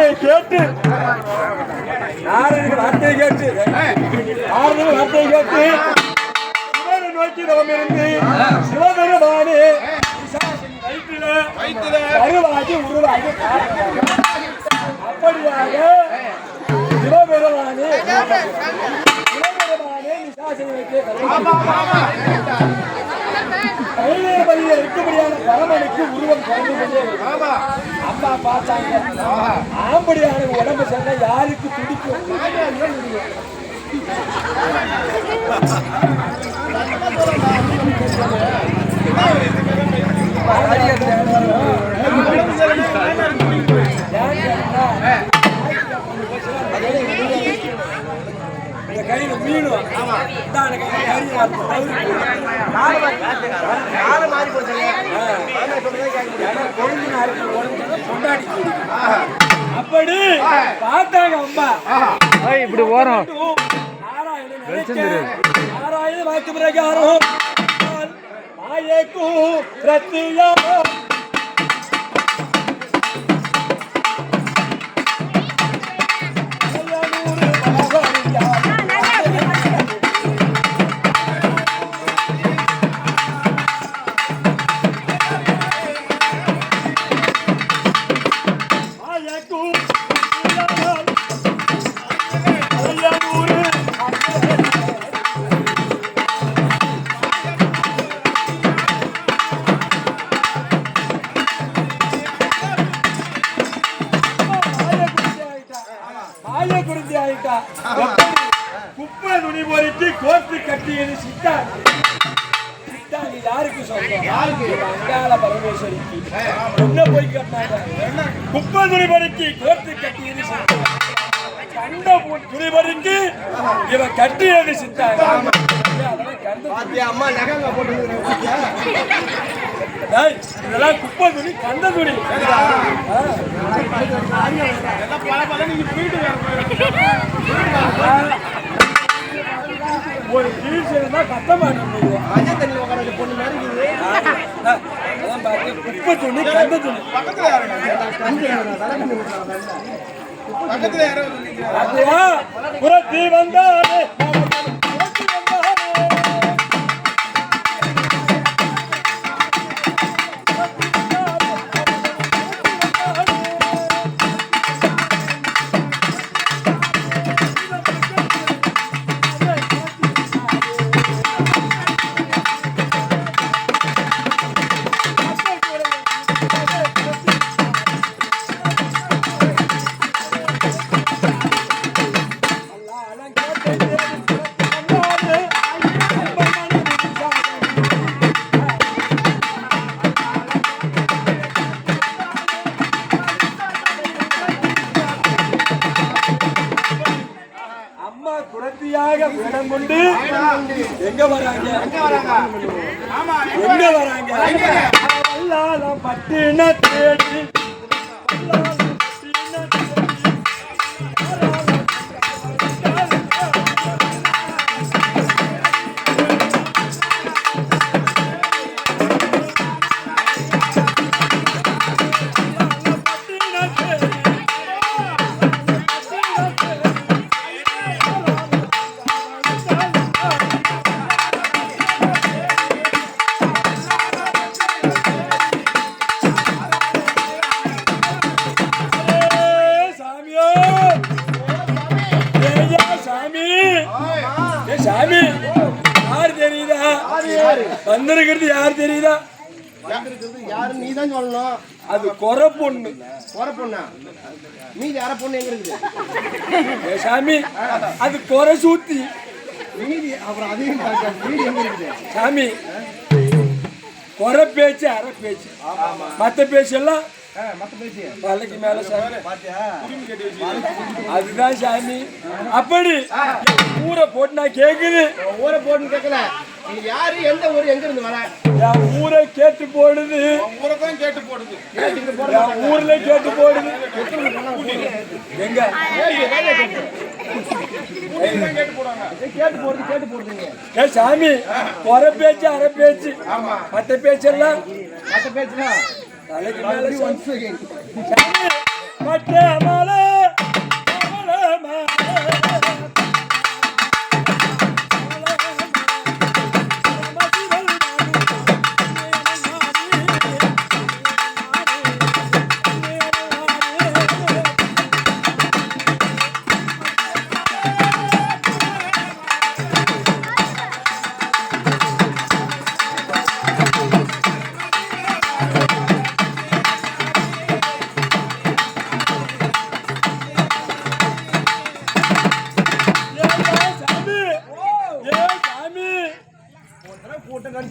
வார்த்தையை கேட்டு வார்த்தையை கேட்டு சிவனை நோக்கி நாம் இருந்து சிவபெருமானே கருவாகி உருவாகி அப்படியாக சிவபெருமானே கையிலே இருக்கும்படியான பரமனுக்கு உருவம் குறைந்து கொண்டே அம்மா பார்த்தாங்க. ஆம்படியான உடம்பு சொன்ன யாருக்கு துடிக்கும்? கையில மீனும் அப்படி பார்த்தாங்க அம்மா. இப்படி ஓரம் நாராயண வாக்கு பிரகாரம் மாயக்கும் பிரத்தியம் குப்பை நுனி பொறிக்கு கோர்த்து கட்டியது சித்தாண்டி. சித்தாண்டி யாருக்கு சொந்தம்? அங்காள பரமேஸ்வரிக்கு. என்ன போய் கட்டினாங்க? குப்பை நுனி பொறிக்கு கோர்த்து கட்டியது சித்தாண்டி. கண்ட துணி பொறிக்கு இவன் கட்டியது சித்தாண்டி. இதெல்லாம் குப்பை துணி, கந்த துணி. ஒரு ஜீன்ஸ் இருந்தா கஷ்டமாட்டேன். குப்பை துணி, கந்த துணி. புறத்தி வந்தாலே இடம் கொண்டு எங்க வராங்க? பட்டின தேடி சாமி யார் தெரியுதா? வந்திருக்கிறது யார் தெரியுதா? யாரு நீ தான் சொல்லணும். அது கொரை பொண்ணு. கொரை பொண்ணா? மீதி அரை பொண்ணு எங்க இருக்குது சாமி? அது கொரை சூத்தி. மீதி அப்புறம் அதையும் மீதி எங்க இருக்குது சாமி? கொரை பேச்சு, அரை பேச்சு. மற்ற பேச்சு எல்லாம் வலைக்கு மேல சாமி. அதுதான் சாமி. அப்படி ஊரை போட்டு நான் கேக்குது. ஊரை போட்டுன்னு கேட்கல. நீ யாரு, எந்த ஊர், எங்க இருந்து வர? என் ஊரை கேட்டு போடுது. ஊரைதான் கேட்டு போடுது. என் ஊர்ல கேட்டு போடுது. எங்க கேட்டு போடுறீங்க சாமி? கொரை பேச்சு, அரை பேச்சு. மற்ற பேச்செல்லாம் மற்ற பேச்சுனா தலைக்கு மேல மற்ற மலை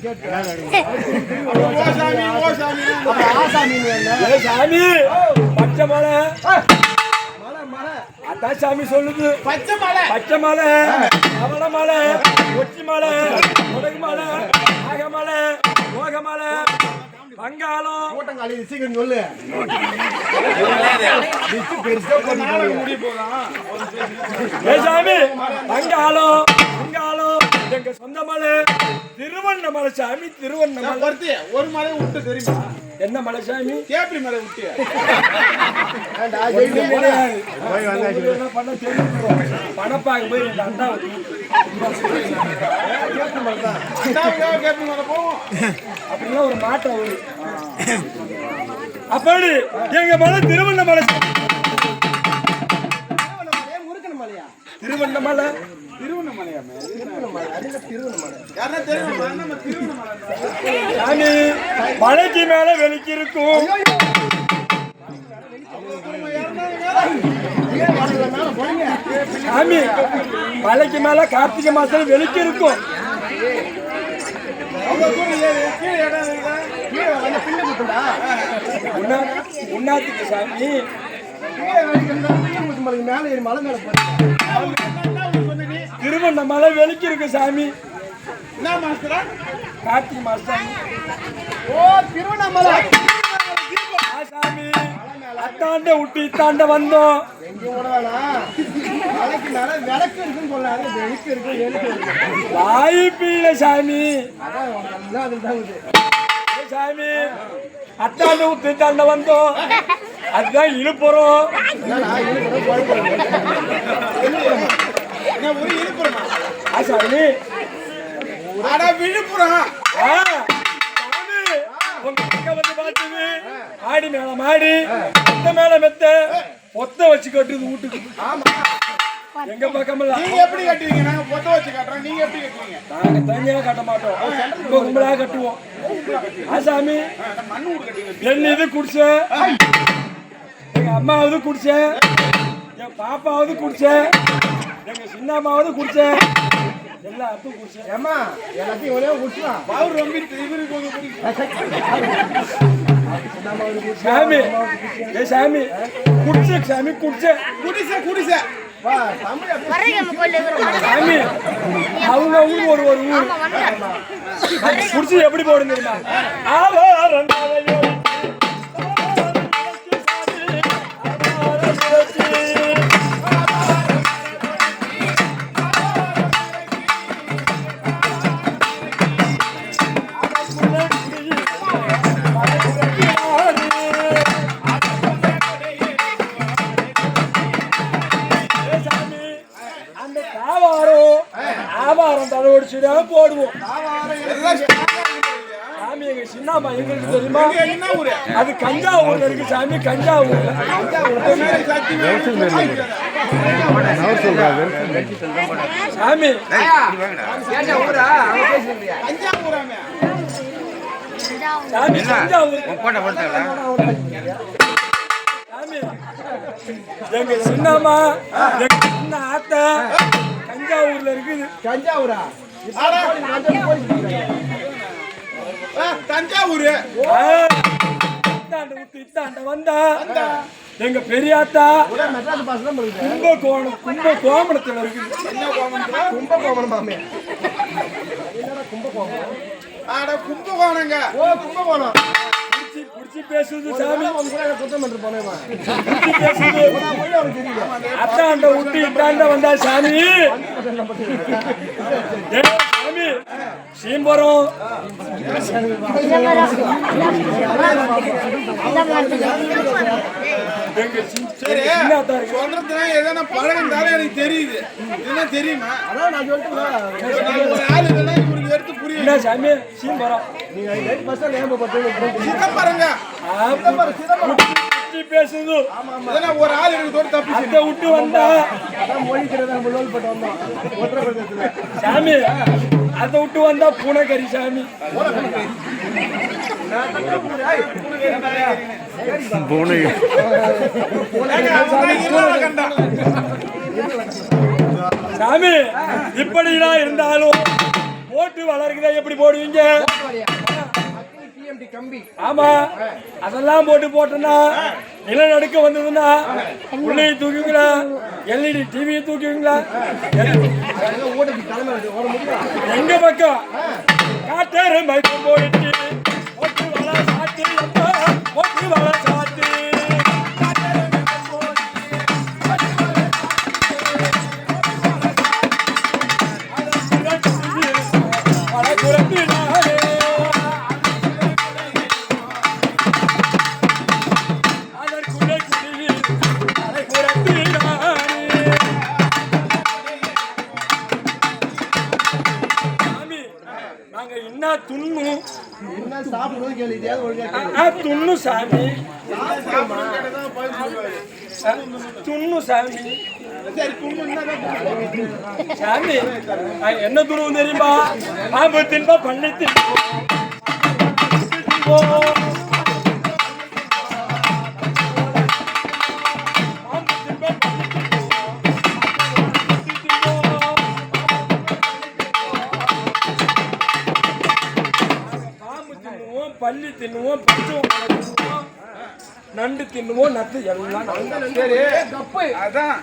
ஏ சாமி பச்சை மலை அதான் சாமி சொல்லுது. பச்சை மலை அவள மலை ஒச்சி மலை உடகு மலை ஆகமலை மோகமலை பங்காளம் சீக்கிரம் சொல்லு. ஏ சாமி பங்காளம் பங்காளம் எங்க சொந்த மலை திருவண்ணாமலை சாமி. திருவண்ணாமலை ஒரு மலை விட்டு தெரியுமா? என்ன மலை சாமி? கேப்பி மலை விட்டு பணப்பாங்க போய் அண்டா கேப்பி மலை போவோம் அப்படின்னா ஒரு மாட்டை அப்படி எங்க மலை திருவண்ணாமலை. திருவண்ணாமலை சாமி மலைக்கு மேல வெளிக்கு இருக்கும். சாமி மலைக்கு மேல கார்த்திகை மாசம் வெளிக்கு இருக்கும். உன்னாத்துக்கு சாமி திருவண்ணாமலை வெளிக்கு இருக்கு சாமி. கார்த்திகை மாசம் திருவண்ணாமலை சாமி அத்தாண்ட விட்டு இத்தாண்ட வந்தோம். வாய்ப்பீல சாமி சாமி அத்தாண்ட விட்டு இத்தாண்ட வந்தோம். அதுதான் இழுப்புறோம். சாமி விழுப்புரம் உங்க பக்கம் வந்து பார்த்தது ஆடி மேல மாடி மெத்த மேல மெத்த பொத்த வச்சு கட்டுறது வீட்டுக்கு. எங்க பக்கம் நீங்க எப்படி கட்டுவீங்க? நாங்க பொத்த வச்சு கட்டுறோம், நீங்க எப்படி கட்டுவீங்க? நாங்க தனியா கட்ட மாட்டோம், இப்ப கும்பலா கட்டுவோம். ஆசாமி என்ன இது குடிச்ச, எங்க அம்மாவது குடிச்ச, என் பாப்பாவது குடிச்ச, எங்க சின்ன அம்மாவது குடிச்ச, எல்லாத்தையும் குடிச்ச. ஏமா எல்லாத்தையும் ஒரே குடிச்சலாம். பவுர் ரொம்ப சாமி ஏ சாமி குடிச்ச சாமி குடிச்ச குடிச சாமி அவங்க ஊருக்கு ஒரு ஒரு ஊர் குடிச்சு எப்படி போடுங்க தெரியுமா? போடுவோம். சாமி எங்க சின்னம்மா எங்களுக்கு தெரியுமா? அது கஞ்சாவூர்ல இருக்கு சாமி. கஞ்சாவூர் சாமி சாமி தஞ்சாவூர் சாமி எங்க சின்னம்மா எங்க சின்ன ஆத்தா தஞ்சாவூர்ல இருக்குது. தஞ்சாவூரா? தஞ்சாவூர் இத்தாண்ட வந்தா எங்க பெரியாத்தா மெட்ராஸ் பாஸ் தான் கும்பகோணத்துல இருக்குது. கும்பகோணம் மாமே கும்பகோணங்க. ஓ கும்பகோணம் குடிச்சு பேசுது சாமி. குற்றம் என்று போனேமா பேசுது அத்தாண்ட விட்டு இத்தாண்ட வந்தா சாமி. சாமி சீம்பரம் சொல்றதுனா எதனா பழகினாலும் எனக்கு தெரியுது. என்ன தெரியுமா? அதான் நான் சொல்லிட்டேன். இவருக்கு எடுத்து புரியுது. என்ன சாமி சீம்பரம் நீங்க லைட் பஸ் லேம்ப பத்தி சிதம்பரங்க. பேசுது ஒரு ஆள் எனக்கு தப்பி அதை விட்டு வந்தா மொழிக்கிறதா பட்டு வந்தோம் உத்தரப்பிரதேசத்துல. சாமி அதை விட்டு வந்தா பூனைக்கறி சாமி. சாமி இப்படிலாம் இருந்தாலும் போட்டு வளர்க்குதா எப்படி போடுவீங்க? கம்பி. ஆமா, அதெல்லாம் போட்டோம்னா நிலநடுக்க வந்ததுன்னா உள்ளே தூக்குவீங்களா? எல்இடி டிவியை தூக்குவீங்களா? ஓட்டத்துக்கு தலைமை ஓட முடியும். எங்க பக்கம் காட்டாரு மைக்கம் போயிட்டு ஒட்டு வள சாத்தி அப்பா ஒட்டு வள சாத்தி என்ன சாப்பிடுறது கேள்வி இதையாவது ஒழுங்கா கேளு. துண்ணு சாமி துண்ணு சாமி சாமி என்ன துணுவும் தெரியுமா? பாம்பு தின்பா பண்ணி பள்ளி தின்னுவோம், நண்டு தின்னுவோம், நத்து எல்லாம் அதான்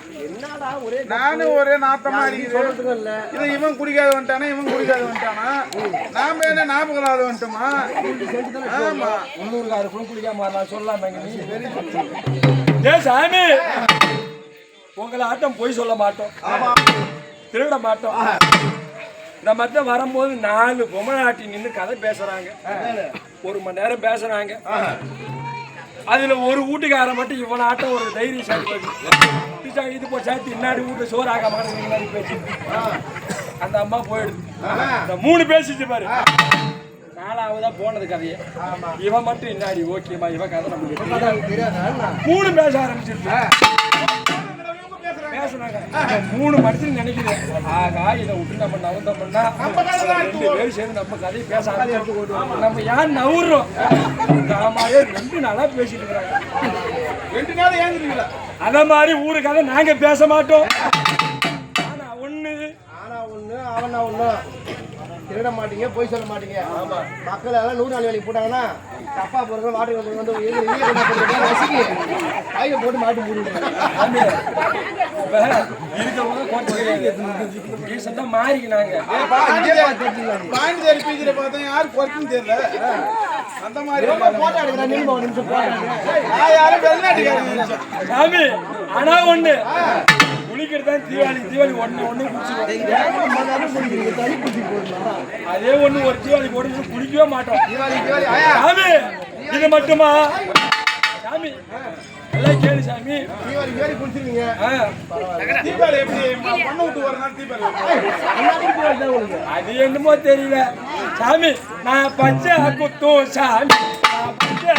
நானும் ஒரே நாத்தமா இருக்குது. இதை இவன் குடிக்காத வந்துட்டானா, இவன் குடிக்காத வந்துட்டானா, நாம என்ன ஞாபகம் வந்துட்டோமா? ஆமா, உள்ளூர்காரு கூட குடிக்காம நான் சொல்லலாமே. சாமி உங்களை ஆட்டம் போய் சொல்ல மாட்டோம், திருட மாட்டோம். இந்த மாதிரி வரும்போது 4 பொம்மநாட்டி நின்று கதை பேசுறாங்க. 1 மணி நேரம் பேசுறாங்க. அதுல ஒரு வீட்டுக்கார மட்டும் இவன் ஆட்டம் ஒரு தைரியம் இது போ சேர்த்து இன்னாடி வீட்டு சோறு ஆக மாட்டேங்க பேச்சு. அந்த அம்மா போயிடுது. இந்த 3 பேசிச்சு பாரு. 4ஆவதா போனது கதையை. இவன் மட்டும் இன்னாடி ஓகேமா இவன் கதை நமக்கு 3 பேச ஆரம்பிச்சிருச்சு. பேசுனாங்க 3 மனுஷன் நினைக்கிறேன். ஆகா இதை விட்டு நம்ம நவந்தம் பண்ணா 2 பேரும் சேர்ந்து நம்ம கதையை பேச ஆரம்பிச்சு நம்ம யார் நவுறோம். மாதிரியே 2 நாளா பேசிட்டு இருக்கிறாங்க. 2 நாள் ஏங்குறீங்களா? அத மாதிரி ஊரு கதை நாங்க பேச மாட்டோம். ஆனா ஒண்ணு அவனா ஒண்ணு திருட மாட்டீங்க, போய் சொல்ல மாட்டீங்க. ஆமா, மக்கள் எல்லாம் 100 நாள் வேலைக்கு போட்டாங்கன்னா தப்பா போறது வாட்டர் வந்து ரசிக்கி கையில போட்டு மாட்டி போடுவாங்க. மாறிக்கினாங்க. யாரு குறைக்கும் தெரியல. அந்த மாதிரி போட்டோ எடுக்கிறேன். ஒரு நிமிஷம் சாமி ஆனா ஒண்ணு குளிக்கிறது தான் தீபாவளி ஒண்ணு அதே ஒண்ணு ஒரு தீபாவளி போட்டு குளிக்கவே மாட்டோம். சாமி இது மட்டுமா? சாமி எல்லாம் கேளு சாமி. தீபாவளி குளிச்சிருக்கீங்க. தீபாவளி எப்படி பண்ண விட்டு ஒரு நாள் தீபாவளி அது என்னமோ தெரியல சாமி. நான் பச்சை குத்தும் சாமி, பச்சை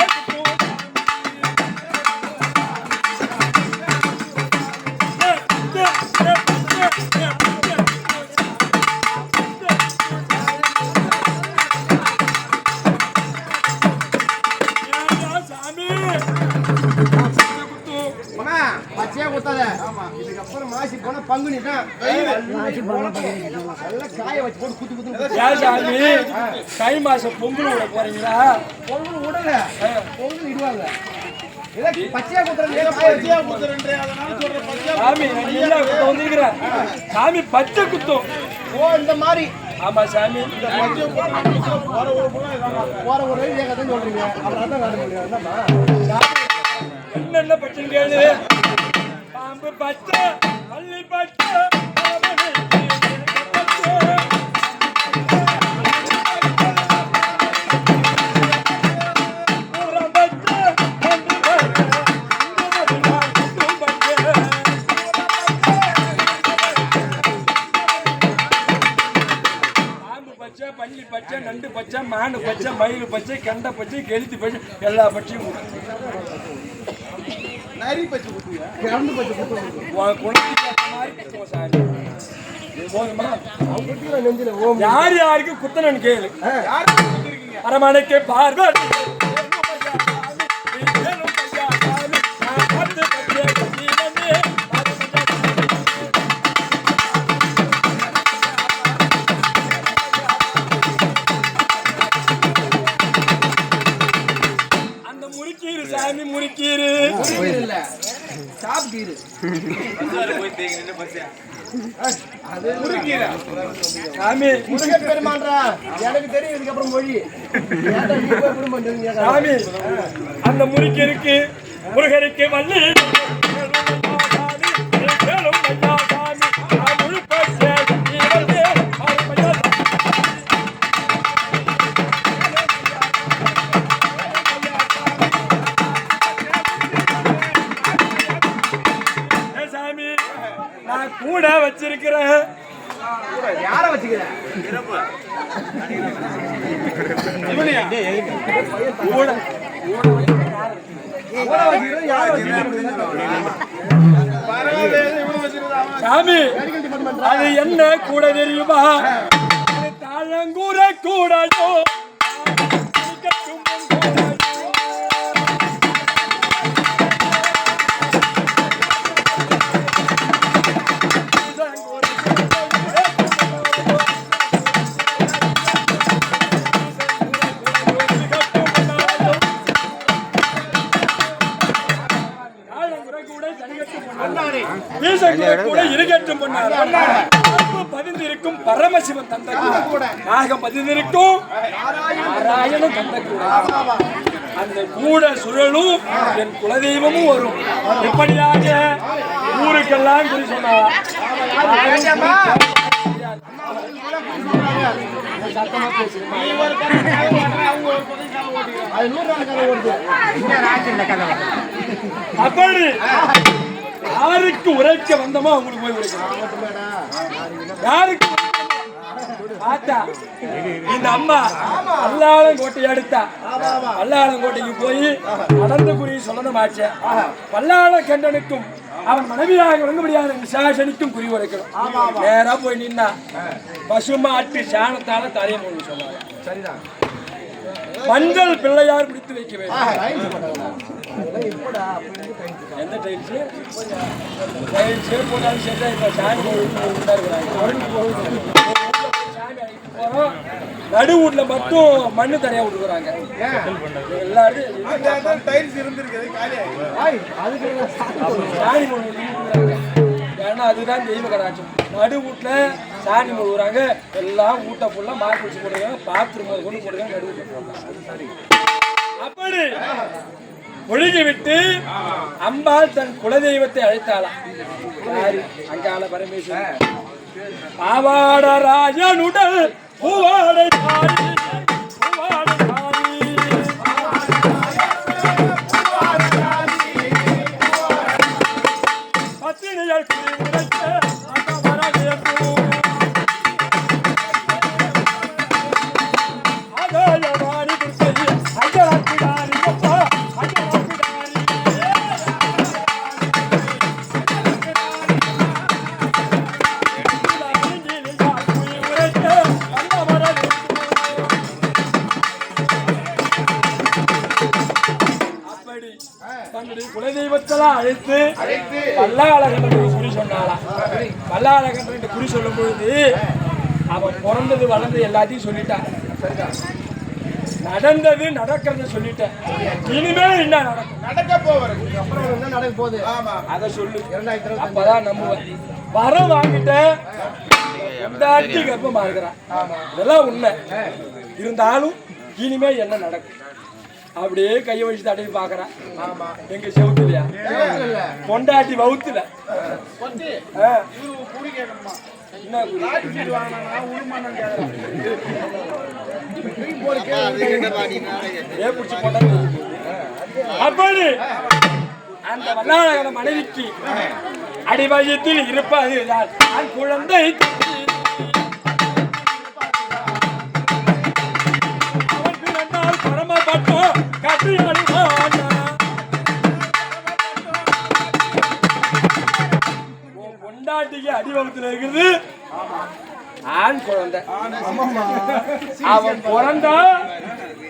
பச்சையா குத்தாத. இதுக்கப்புறம் மாசி போனா பங்குனி தான். நல்லா காய வச்சு போட்டு குத்து குத்து. தை மாசம் பொங்கல் விட போறீங்களா? பொங்கல் விடல, பொங்கல் இடுவாங்க. பச்சையா குத்துறேன். சாமி வந்துருக்கிறேன். சாமி பச்சை குத்தும். ஓ இந்த மாதிரி. ஆமா சாமி. போற ஒரு ஏகதான் சொல்றீங்க. அப்புறம் தான் காட்ட முடியும். என்னென்ன பச்சைன்னு கேளு. பாம்பு பச்சை, பள்ளி பச்சை, பள்ளி பச்சை, நண்டு பச்சை, மானு பச்சை, மயில் பச்சை, கெண்டை பச்சை, கெளுத்தி பச்சை, எல்லா பச்சையும் நரி பச்சை குத்துவியா? யார் யாருக்கு குத்தனன்னு கேளு. அரமனைக்கு பார்வை கீரை இல்ல சாப் கீரை அது முருகீரை சாமி முருகன் பெருமான்றா எனக்கு தெரியும் இதுக்கப்புறம் மொழி ஏன்டா நீ போய் எப்படி பண்றீங்க சாமி அந்த முருகருக்கு முருகருக்கு வள்ளி சாமி நான் கூட வச்சிருக்கிறேன். யார வச்சுக்கிறேன் சாமி அது என்ன கூட தெரியுமா? தாழங்கூட கூடாதோ கூட இருக்கட்டும் பதிந்திருக்கும் பரமசிவன் தந்த கூட நாகம் பதிந்திருக்கும் நாராயணன் தந்த கூட அந்த கூட சுழலும் என் குலதெய்வமும் வரும். எப்படியாக ஊருக்கெல்லாம் குறி சொன்னார். அப்படி யாருக்கு உரைக்க வந்தமோ அவங்களுக்கு போய் உரைக்கணும். யாருக்கு பார்த்தா இந்த அம்மா பல்லாளங்கோட்டை எடுத்தா பல்லாளங்கோட்டைக்கு போய் நடந்த குறி சொல்லணும் ஆச்சு. பல்லாள கண்டனுக்கும் அவன் மனைவியாக விளங்கும்படியான விசாசனிக்கும் குறி உரைக்கணும். நேரா போய் நின்னா பசுமாட்டு சாணத்தால தலையை மூணு சொன்னாங்க. சரிதான் மஞ்சள் பிள்ளையார் பிடித்து வைக்க வேண்டும். எந்த டைல்ஸ் போட்டாலும் சரி. இப்ப சாமி நடு வீட்டுல மட்டும் மண்ணு தரையா விட்டுக்கிறாங்க எல்லாரும். சாணி ஏன்னா அதுதான் தெய்வ கடாட்சம். நடு வீட்டுல சாணி முழுகுறாங்க எல்லாம் ஊட்ட ஃபுல்லா மாற்றி வச்சு போடுறாங்க. பாத்ரூம் கொண்டு போடுறாங்க நடு வீட்டுல. அப்படி ஒழுகி விட்டு அம்பாள் தன் குலதெய்வத்தை அழைத்தாளாம். அங்காள பரமேஸ்வரன் பாவாட ராஜனுடல் பூவாடை தாரி பூவாடை தாரி பத்தினியர் குறி உரைக்க அகவாணி துர்க்கை அஜராக்கிடாரி அப்பா குலதெய்வத்தெல்லாம் அழைத்து பல்லாளகன் குறி சொன்னாலாம். பல்லாளகன் குறி சொல்லும் பொழுது அவன் பிறந்தது வளர்ந்தது எல்லாத்தையும் சொல்லிட்டான். நடந்தது நடக்கிறது சொல்லிட்டேன். இனிமேல் என்ன நடக்கும்? நடக்க போவது அப்புறம் என்ன நடக்க போகுது அதை சொல்லு. அப்பதான் நம்புவேன். வரம் வாங்கிட்டேன் கொண்டாட்டி கர்ப்பமா இருக்கிறான். இதெல்லாம் உண்மை. இருந்தாலும் இனிமே என்ன நடக்கும்? அப்படியே கையை வச்சு தடவி பாக்குறான். எங்க செவுத்துலையா கொண்டாட்டி வவுத்துல என்ன அப்படி அந்த வல்லாளகன மனைவிக்கு அடிவயத்தில் இருப்பது குழந்தை பரமபட்டம் கொண்டாட்டிக்கு அடிவகுத்துல இருக்குது ஆண் குழந்தை. அவன் பிறந்தா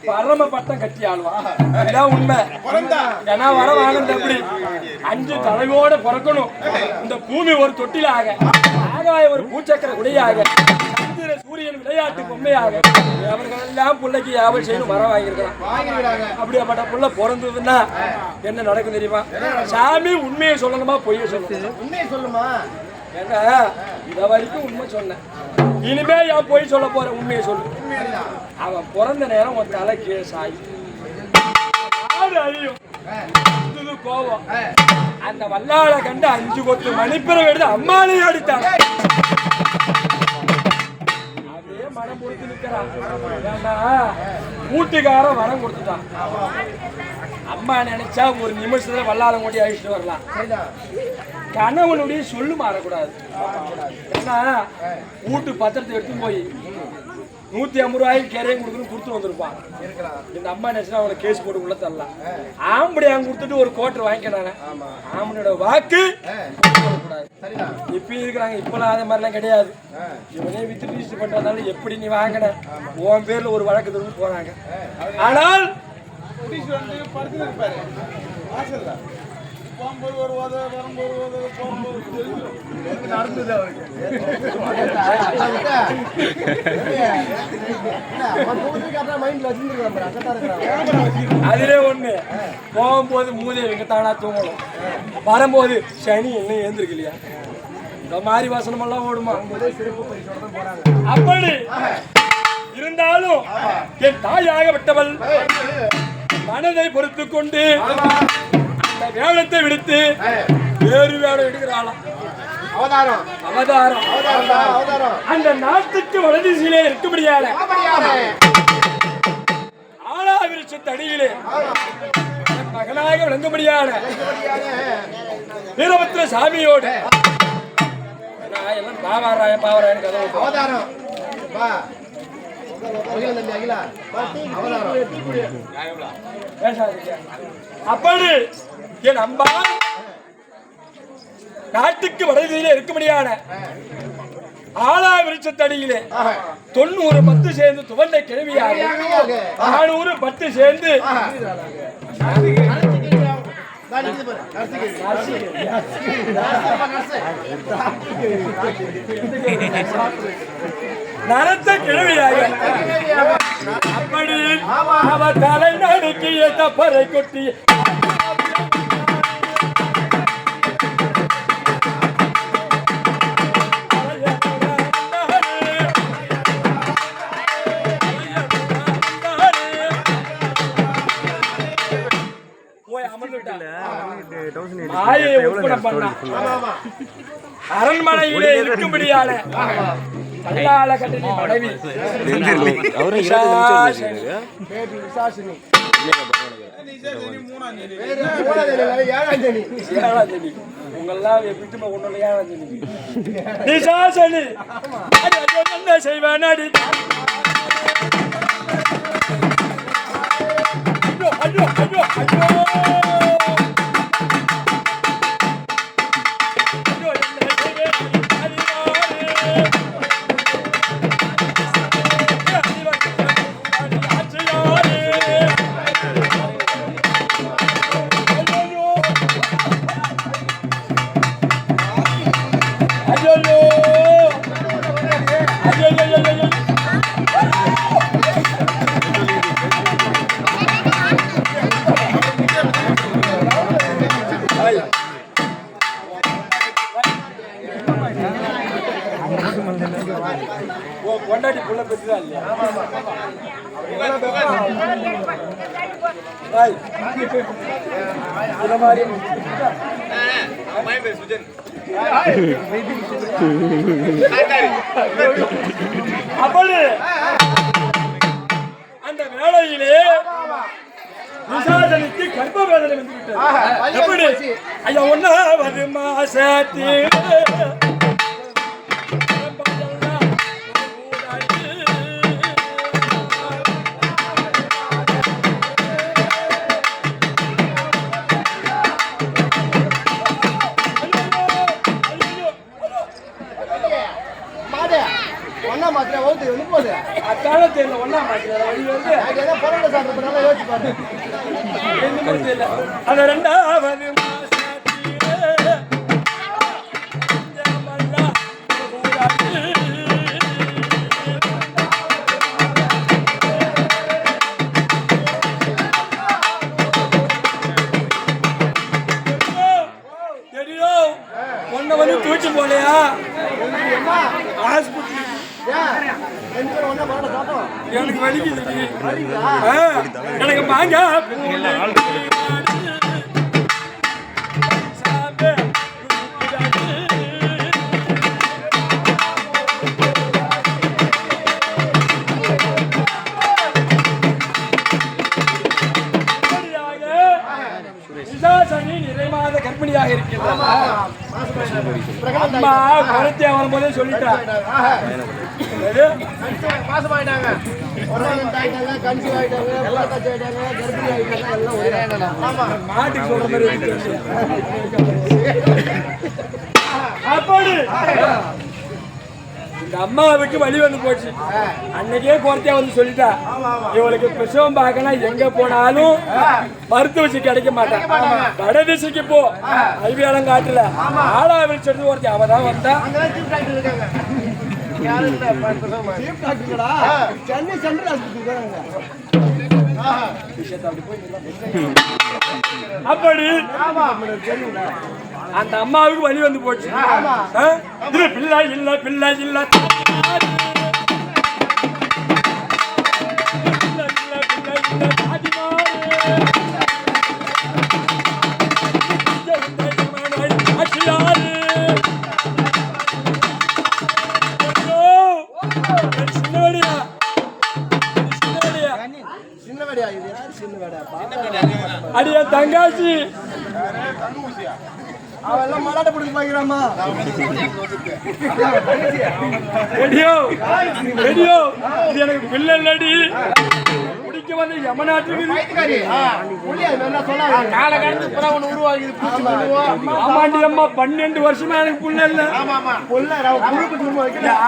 பரம பட்டம் கட்டி ஆளுவான். இதுதான் உண்மை. ஏன்னா வர வாங்கினது எப்படி 5 தலைவோட பிறக்கணும். இந்த பூமி ஒரு தொட்டிலாக ஆகாய ஒரு பூச்சக்கர குடையாக சந்திர சூரியன் விளையாட்டு பொம்மையாக அவர்கள் எல்லாம் பிள்ளைக்கு யாபம் செய்து மரம் வாங்கியிருக்கிறான். அப்படியாப்பட்ட புள்ள பிறந்ததுன்னா என்ன நடக்கும் தெரியுமா? சாமி உண்மையை சொல்லணுமா பொய்யை சொல்லணும்? உண்மையை சொல்லுமா? ஏன்னா இத வரைக்கும் உண்மை சொன்னேன், இனிமே என் பொய் சொல்ல போற உண்மையை சொல்லு. அவன் பிறந்த நேரம் உன் தலை கீழே சாய் அழியும் கோவம். அந்த வல்லாள கண்டு 5 கொத்து மணிப்பிரம் எடுத்து அம்மாலையே அடித்தான். அப்படியே மனம் கொடுத்து நிற்கிறான். வீட்டுக்காரன் வரம் கொடுத்துட்டான். அம்மா நினைச்சா ஒரு நிமிஷத்துல வல்லாளம் கொண்டு அழிச்சுட்டு வரலாம். கணவனுடைய சொல்லு மாறக்கூடாது. ஏன்னா வீட்டு பத்திரத்தை எடுத்து போய் 150 ரூபாய்க்கு கேரையும் கொடுக்கணும் கொடுத்து வந்திருப்பான். இந்த அம்மா நினைச்சா அவனை கேஸ் போட்டு உள்ள தரலாம். ஆம்படி அங்க கொடுத்துட்டு ஒரு கோட்டர் வாங்கிக்கிறாங்க. ஆம்பனோட வாக்கு கூடாது. இப்ப இருக்கிறாங்க. இப்பெல்லாம் அதே மாதிரிலாம் கிடையாது. இவனே வித்து ரிஜிஸ்டர் பண்றதுனால எப்படி நீ வாங்கின உன் பேர்ல ஒரு வழக்கு தருன்னு போறாங்க. ஆனால் அதிலே ஒண்ணு, போகும்போது மூதேவிங்க தானா தூங்கணும், வரும்போது சனி என்ன ஏந்திருக்கு இல்லையா, இந்த மாதிரி வசனம் எல்லாம் ஓடுமா? அப்படி இருந்தாலும் என் தாயாக விட்டவள் மனதை பொறுத்து கொண்டு அந்த வேடத்தை விடுத்து வேறு வேடம் எடுக்கிறாளாம். அவதாரம் அவதாரம் அவதாரம் அந்த நாட்டுக்கு வலதிசையிலே இருக்கும்படியான ஆலாவிருச்சத்து அடியிலே மகனாக விளங்கும்படியான வீரபத்ர சாமியோடு எல்லாம் பாவாராய பாவராயன் கதை அவதாரம் அப்படி என் அம்பா நாட்டுக்கு வடதிலே இருக்கும்படியான ஆலா விருட்சத்தடியிலே 90 பத்து சேர்ந்து துவண்டை கிழவியாக 400 பத்து சேர்ந்து நரத்த கிழவியாக அப்படி அவ தலை நடுக்கிய தப்பறை கொட்டி அரண்மனையிலே இருக்கும்படியான கல்லால கட்டின மனைவி உங்கெல்லாம் எப்படி ஒண்ணு 7ஆம் தேதி என்ன செய்வேன் அடி ஐயோ ஐயோ ஐயோ கொண்டாடி புள்ள பெற்றுதான் இல்லையா? அப்படி அந்த வேளையிலே விசாதனைக்கு கர்ப்ப வேதனை வந்துவிட்டது. எப்படி ஐயா 1ஆவது மாசத்தில் அந்த 2ஆவது உன்னை வந்து தூக்கி போலையா என்ன ஹாஸ்பிட்டல் ஏன் ரெண்டு பேரும் ஒண்ணா போறோம் தோட்டம் எனக்கு வலிக்குது வலிக்குதா? எனக்கு மாங்க நிறைமாத கர்ப்பிணியாக இருக்கிறது. அம்மா குழந்தைய வரும்போதே சொல்லிட்டா மாசமாயிட்டாங்க கன்சீவ் ஆயிட்டாங்க எல்லாம் கர்ப்பிணி ஆயிட்டாங்க எல்லாம் ஒரே ஆமா மாட்டுக்கு சொல்ற மாதிரி இருக்கு. அப்படி இந்த அம்மாவுக்கு வழி வந்து போச்சு. அன்னைக்கே கோர்த்தியா வந்து சொல்லிட்டா இவளுக்கு பிரசவம் பார்க்கலாம் எங்க போனாலும் மருத்துவ வச்சு கிடைக்க மாட்டான். வடதிசைக்கு போ ஐவியாலம் காட்டுல ஆளாவில் சொல்லி ஒருத்தி அவதான் வந்தா. சென்னை சென்ட்ரல் ஹாஸ்பிட்டல் அப்படி அந்த அம்மாவுக்கு வழி வந்து போச்சு. இது பிள்ளை இல்ல பிள்ளை இல்ல அடியா தங்காச்சி அவெல்லாம் மலாட்ட பிடிச்சி பாக்கிறாமா ரெடியோ ரெடியோ இது எனக்கு பிள்ளை இல்லடி குடிக்க வந்து யமநாட்டுக்கு ஆமாண்டி அம்மா 12 வருஷமா எனக்கு புள்ள இல்ல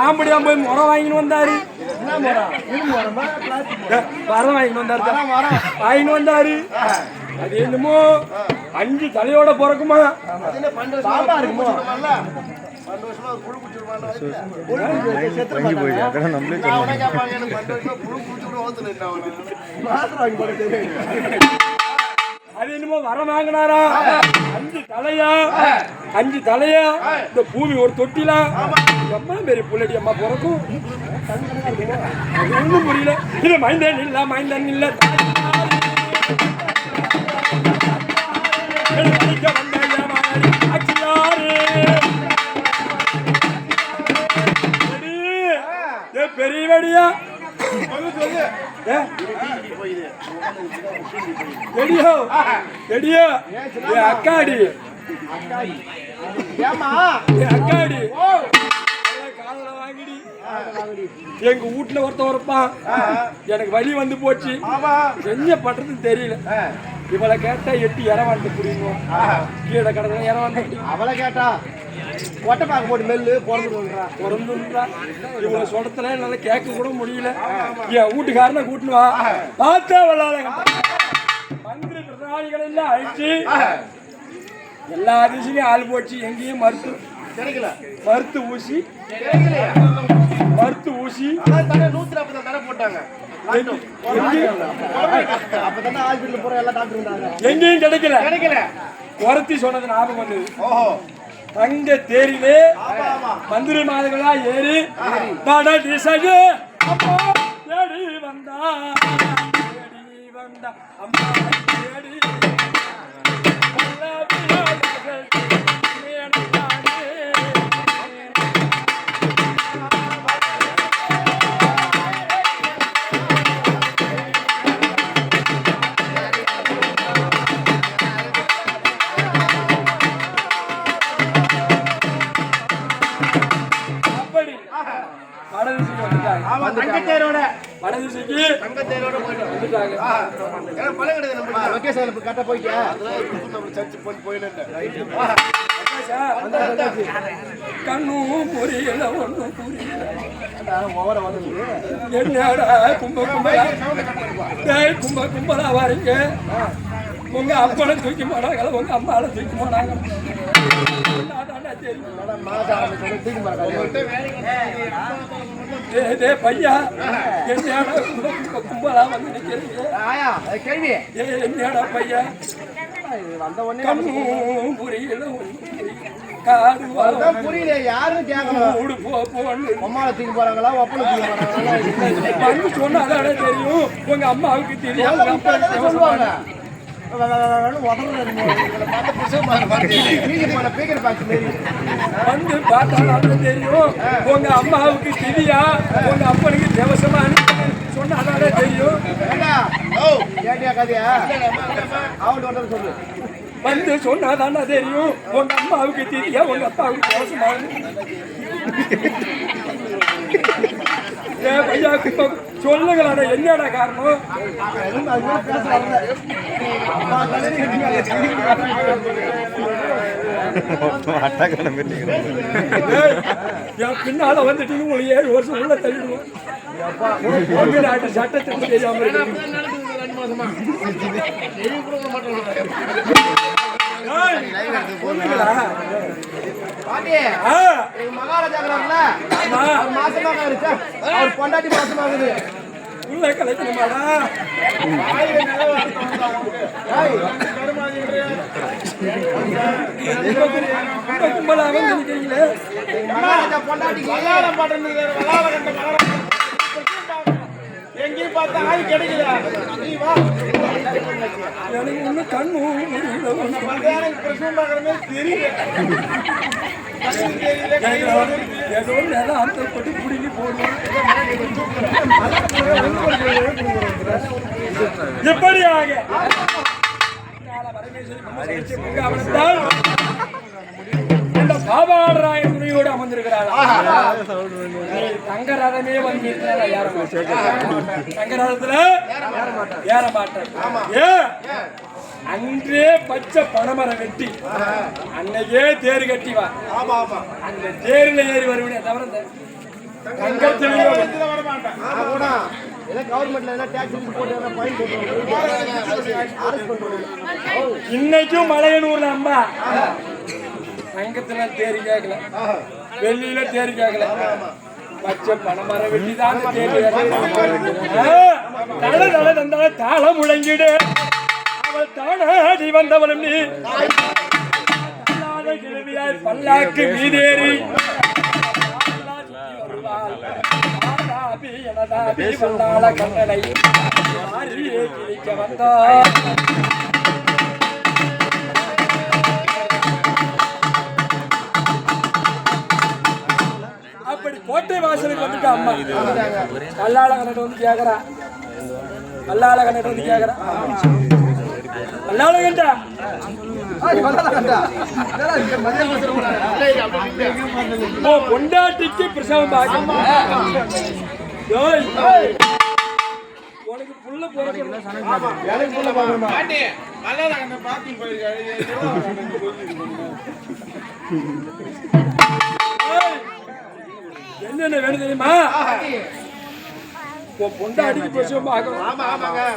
ஆம்படியா போய் முறம் வாங்கின்னு வந்தாரு மரம் வாங்கிட்டு வந்தாரு அது என்னமோ 5 தலையோட பிறக்குமா அது என்னமோ வரம் வாங்கினாரா 5 தலையா இந்த பூமி ஒரு தொட்டிலா அம்மா பெரிய புள்ளடி அம்மா பிறக்கும் ஒண்ணும் புரியல. இது மைந்தன் இல்ல பெரியவடியா அக்காடி அக்காடி காதல வாங்கிடி எங்க வீட்டுல ஒருத்தன் இருப்பான். எனக்கு வலி வந்து போச்சு செஞ்ச பண்றதுன்னு தெரியல. இவளை கேட்டா 8 இறவாண்டு புரியுவோம் கீழே கடந்த இறவாண்டு அவளை கேட்டா ஒட்டை பாக்க போட்டு நெல்லு பிறந்துன்றா இவளை சொல்றதுல என்னால கேட்க கூட முடியல. என் வீட்டுக்காரனை கூட்டுவா பார்த்தா வல்லாத மந்திரி பிரதானிகள் எல்லாம் அழிச்சு எல்லா அதிசயம் ஆள் போச்சு. எங்கேயும் மருத்து ஊசி எங்கேயும் கிடைக்கல. குறத்தி சொன்னது ஞாபகம் வந்தது. தங்க தேரிலே மந்திரி மாதங்களா ஏறி வட திசையே தேடி வந்தா அம்மா தேடி கண்ணும் புரியல ஒண்ணும் புரியல. என்னடா கும்பலா வாரீங்க. உங்க அப்பனை தூக்கி போனாங்களா உங்க அம்மாவை தூக்கி போனாங்க. பையா என்னடா கும்பலா வந்து நிக்கிறீங்க. என்னடா பையா கண்ணும் புரியல ஒண்ணும் புரியல. காடுவா அதான் புரியல யாருன்னு கேட்கணும். ஊடு போன்னு அம்மாவை தூக்கி போறாங்களா ஒப்பனை தூக்கி போறாங்களா வந்து சொன்னாதானே தெரியும். உங்க அம்மாவுக்கு தெரியும், உங்க அப்பாவுக்கு தெரியும். சொல்லுவாங்க வந்து பார்த்தாலும் தெரியும். உங்க அம்மாவுக்கு திதியா உங்க அப்பனுக்கு தேவசமா சொன்னாதானே தெரியும். கேட்டியா கதையா அவன் சொல்லு வந்து சொன்னாதானே தெரியும். உங்க அம்மாவுக்கு திதியா உங்க அப்பாவுக்கு தேவசமா ஐயா சொல்லுங்களா என்னடா காரணம்? என் பின்னால வந்துட்டு உங்களை 7 வருஷம் உள்ள தள்ளிடுவோம். நாட்டு சட்டத்துக்கு தெரியாம மாசமாக இருக்கா அவர் பொண்டாட்டி மாசமாகுது உள்ள கலைக்கணுமாடா? கும்பலாக நினைக்கிறீங்களே. எங்கேயும் பார்த்தா ஆய் கிடைக்கல. நீ வா, எனக்கு ஒன்றும் கண்ணு பிரசவம் பார்க்குற மாதிரி தெரியல. ஏதோ நேரம் அந்த கொட்டி பிடிங்கி போடுவோம். எப்படியாக இந்த பாபாராயன் துணியோடு அமர்ந்திருக்கிறாள். தங்கரதமே வந்து தங்கரதத்துல ஏற மாட்டேன். அன்றே பச்சை பனைமரம் வெட்டி அன்னைக்கே தேர் கட்டி வா. அந்த தேரில் ஏறி வருவனே தவிர இன்னைக்கும் மலையனூர்ல அம்மா சங்கத்துல தேரி கேட்கல, வெள்ளியில தேரி கேட்கல, பச்சை பனைமரம் வெட்டி தான் தேரி தலை தலை தந்தால தாள முழங்கிடு. அவள் தானாடி வந்தவளும் நீ கிழவியாய் பல்லாக்கு மீதேறி வந்தாள கண்ணனை கிழிக்க வந்தார். அப்படி கோட்டை வாசலுக்கு வந்துட்டா அம்மா. கல்லாள கண்ணட்டு வந்து கேக்குறா, கல்லாள கண்ணட்டு வந்து கேக்குறா, கல்லாளகண்டா பொண்டாட்டிக்கு பிரசவம் பார்க்க உனக்கு புள்ள என்னென்ன வேணும் தெரியுமா? பொண்டாட்டிக்கு பிரசவம் பார்க்கணும்.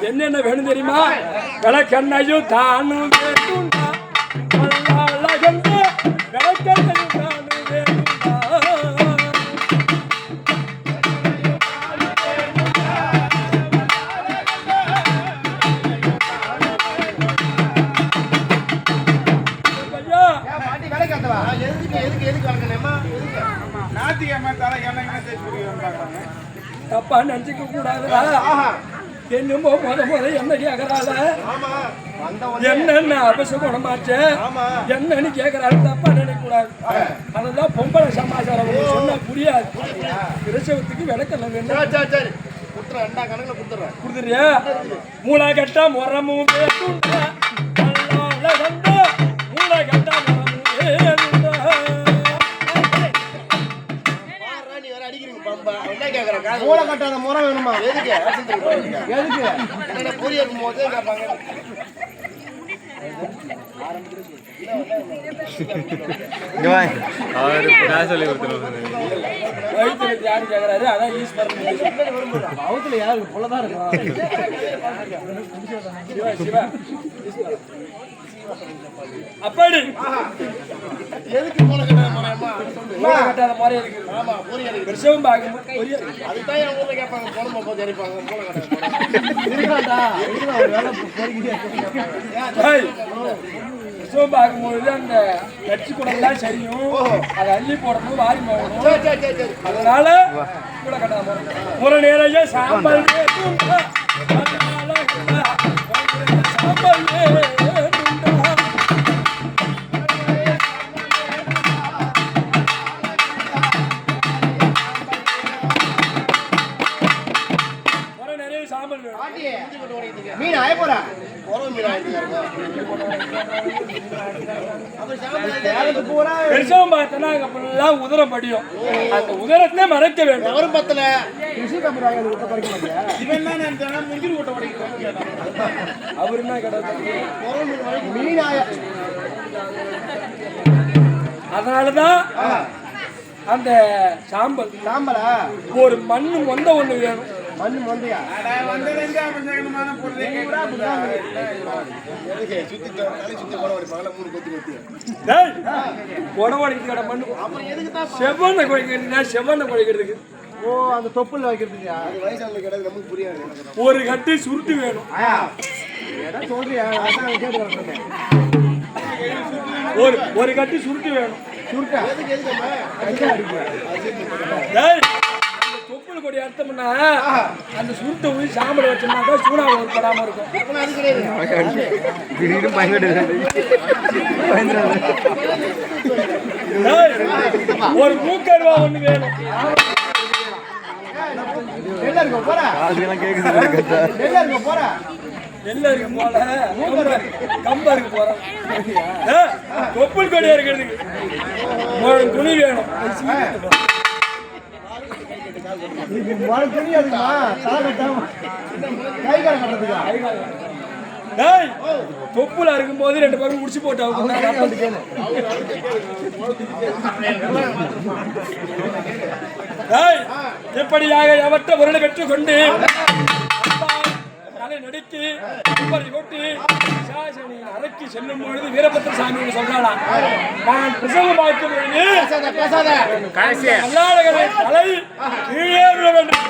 என்னென்ன வேணும் தெரியுமா? விளக்கெண்ணையும் தானும் வேண்டுண்டா, விளக்கெண்ணையும் தானும் வேண்டுண்டா. தப்பா நினைச்சுக்க கூடாதுடா. என்னமோ முத என்ன கேக்குறாள், என்னென்ன அபசகுணம் ஆச்சு என்னன்னு கேக்குறாரு. தப்பா நினைக்க கூடாது. அதெல்லாம் பொம்பளை சமாச்சாரம் சொன்னா புரியாது. பிரசவத்துக்கு விளக்கெல்லாம் வேணும். கொடுத்துறியா? மூளை கட்டா முறமும் வேண்டுண்டா, மூளை கட்டா முறமும் வேண்டுண்டா. மூளை கட்டாத முறை வேணுமா? எதுக்கு எதுக்கு புரிய போதே கேட்பாங்க. யாரு கேக்குறாரு? அதான் ஈஸ்வரன். அவத்துல யாரு புள்ளதான் இருக்கும். அப்படி எதுக்கு மூளை கட்டாத முறையம்மா? மூளை கட்டாத முறை இருக்கு. ஆமா புரியாது. பிரசவம் பார்க்கும் அதுதான் என் ஊர்ல கேட்பாங்க. போன போது எரிப்பாங்க மூளை கட்டாத முறை. பிரசவம் பார்க்கும்பொழுது அந்த கட்சி குடம்லாம் சரியும் அதை அள்ளி போடணும் வாரி போகணும். அதனால கூட கட்டாம ஒரு நேரையே சாம்பல் சாம்பல் நிறைய சாம்பல் மீன் ஆய போறா பிரசவம் பார்த்தனா அங்க ஃபுல்லா உதரம் படியும். அந்த உதரத்தை மறைக்க வேண்டும். எவரும் பத்தல கிருஷி கம்பெனி இவன் என்ன நினைச்சானா முந்திரி ஓட்ட உடைக்கிறான். அவரு என்ன கிடையாது மீன் ஆய. அதனாலதான் அந்த சாம்பல் சாம்பலா ஒரு மண்ணு மொந்த ஒண்ணு வேணும். மண்ணு மொந்தையா வந்ததுங்க அவசரமான பொருளை உடவடைக்கிற மண்ணு செவ்வண்ணை குறைக்கிறதுனா செவ்வண்ணை குறைக்கிறதுக்கு. ஓ அந்த தொப்புல வைக்கிறதுக்கு அது வயசான கிடையாது நமக்கு புரியாது. ஒரு கட்டி சுருட்டு வேணும். சொல்றியா ஒரு கட்டி சுருட்டு வேணும். சுருட்டா தொப்புள் கொடி அர்த்தம்னா அந்த சுருட்டை ஊதி சாம்பல் வச்சோம்னா சூடா படாம இருக்கும். ஒரு மூக்கருவா ஒண்ணு வேணும். எல்லாருக்கும் போற எல்லாருக்கும் போல கம்பருக்கு போறோம். தொப்புள் கொடியா இருக்கிறதுக்கு துணி வேணும். துணி அதுமா கை கால கட்டுறதுக்கா தொப்புல இருக்கும் போது ரெண்டு பேரும் முடிச்சு போட்டாங்க. எப்படியாக எவற்ற பொருளை பெற்றுக் கொண்டு தலை நடுக்கி கொட்டி அரைக்கி செல்லும் பொழுது வீரபத்திர சாமி சொல்றாளா, நான் பிரசவம் பார்க்கும் பொழுது கல்லாளர்களை தலை கீழே விழ வேண்டும்.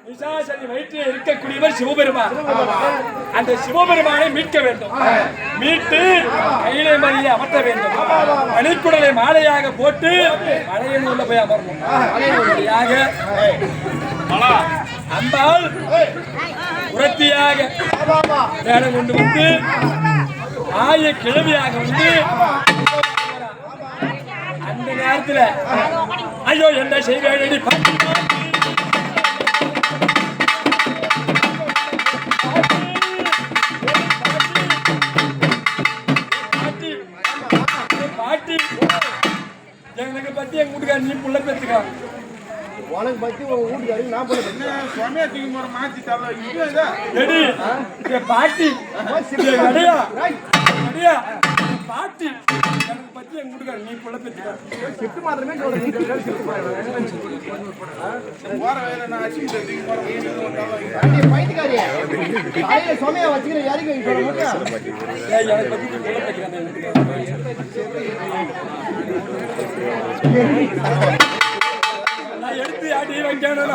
நிசாசனி வயிற்றில் இருக்கக்கூடியவர் சிவபெருமான். அந்த சிவபெருமானை மீட்க வேண்டும். மீட்டு கையிலே மதியை அமர்த்த வேண்டும். மணிக்குடலை மாலையாக போட்டு மலையில் உள்ள போய் அமரணும். அம்பாள் உரத்தியாக வேடம் கொண்டு வந்து ஆய கிழவியாக வந்து அந்த நேரத்தில் ஐயோ என்ன செய்வேன் பாட்டி எனக்கு பத்தி எங்க வீட்டுக்கார நீ புள்ள பெற்றுக்கான். உனக்கு பத்தி உங்க வீட்டுக்காரி நான் பாட்டி பாட்டி எனக்கு பத்தி எங்க வீட்டுக்கார நீ புள்ள பெற்றுக்கான். ஷிஃப்ட் மாத்திரமே பைத்தியக்காரியா சுமையா வச்சுக்கிற யாருக்கு சொல்ல முடியும். எனக்கு பத்தி புள்ள பெற்றுக்கான். எடுத்து ஆடி வைக்கணும்.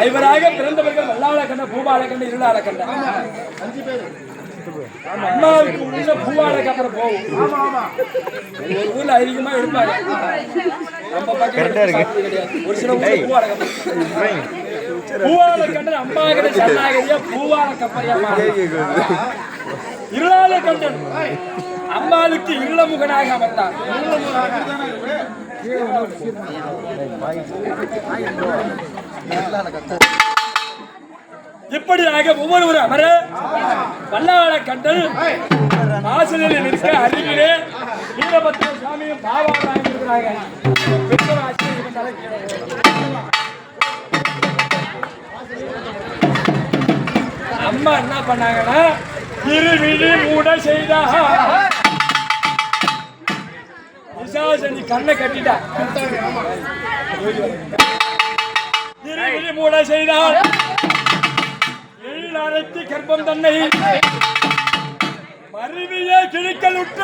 ஐவராக பிறந்தவர்கள் வல்லாளக்கண்ட பூபாலக்கண்ட இருளாளக்கண்ட 5 பேர். அம்மாவுக்கு உள்ள பூவாலக்கு அப்புறம் போகும். ஒரு ஊர்ல அதிகமா இருப்பாங்க. நம்ம பக்கம் கிடையாது. ஒரு சில ஊர்ல பூவாலக்கண்டன் அம்மா கிட்ட சரணாகரியா பூவால கப்பரியா இருளாளக்கண்டன் அம்மாளுக்கு இருளமுகனாக அமர்ந்தார். இப்படியாக ஒவ்வொரு அமர வல்லாளக்கண்டன் வாசலில் நிற்க அருகிலே வீரபத்திர சுவாமியும் பாவாராக இருக்கிறாங்க. அம்மா என்ன பண்ணாங்கன்னா இருவிழி மூட செய்தா விசாசனி கண்ணை கட்டிட்டா. இருவிழி மூட செய்தால் எழிலரைக்கு கர்ப்பம் தன்னை மருவிய கிழிக்கல் உற்ற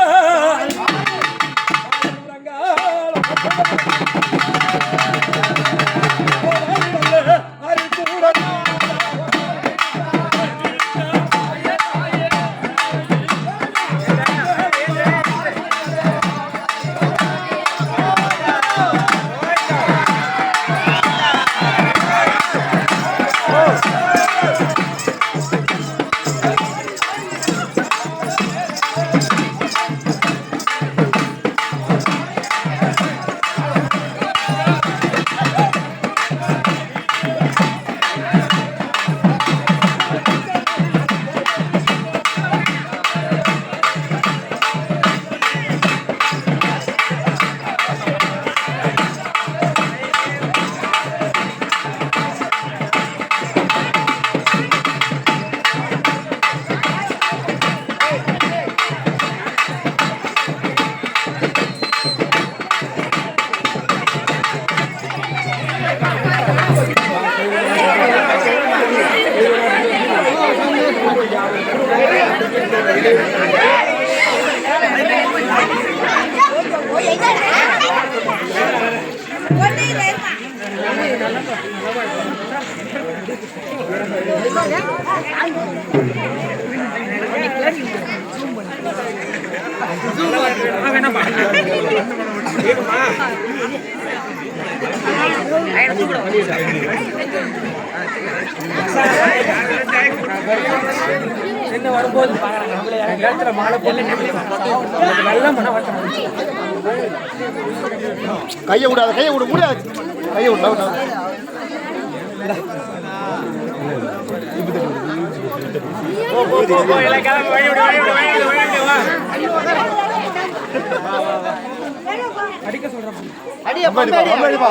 என்ன வரும்போது மாலை போல நல்ல மனவட்டம் கையை விடாத கையை விட முடியாது கையை விட அடிக்க சொல்றேன் அடியா பம்படிப்பா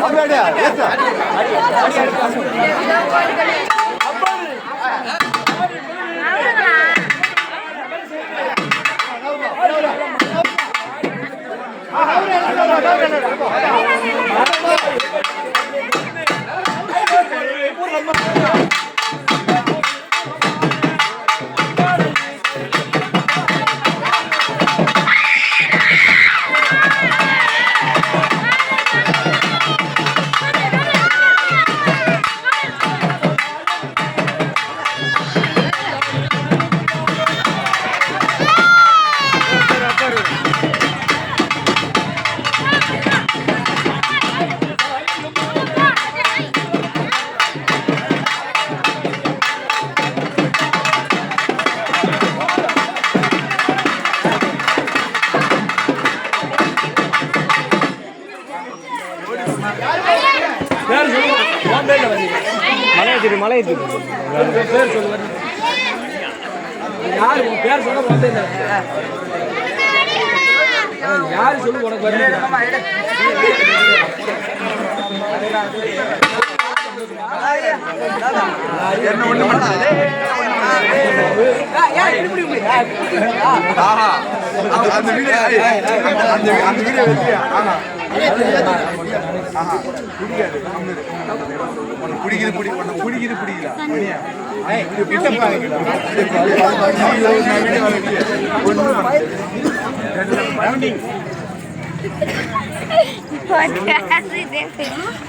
பம்படியா ஏத்து மலை பேர் சொல்லு யாரு உன் பேர் சொல்ல மாட்டேன் யாரு சொல்லு உனக்கு வருது என்ன ஒண்ணு அந்த வீடியோ வெற்றியா பிடிக்குது பிடிக்கல Podcast